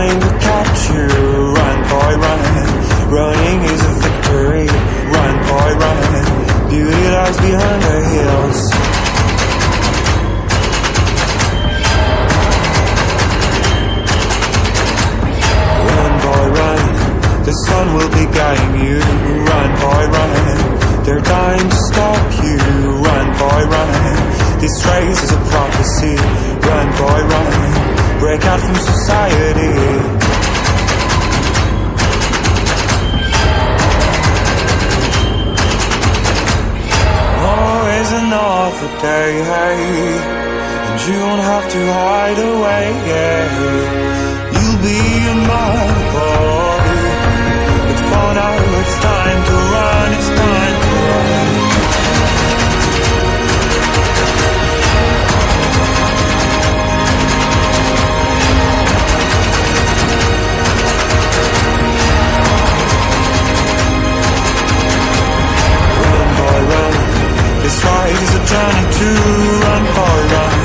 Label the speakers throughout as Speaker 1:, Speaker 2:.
Speaker 1: trying to catch you. Run, boy, run. Running is a victory. Run, boy, run. Beauty lies behind the hills. Run, boy, run. The sun will be guiding you. Run, boy, run. They're dying to stop you. Run, boy, run. This race is a prophecy. Run, boy, run. Break out from society. Always another day, and you won't have to hide away. You'll be a mother boy, but for now it's time to run. It's time to run. This fight is a journey to run, boy, run.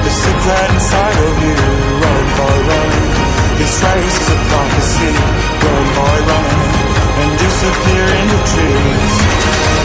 Speaker 1: The secret inside of you, run, boy, run. This race is a prophecy, run, boy, run. And disappear in the trees.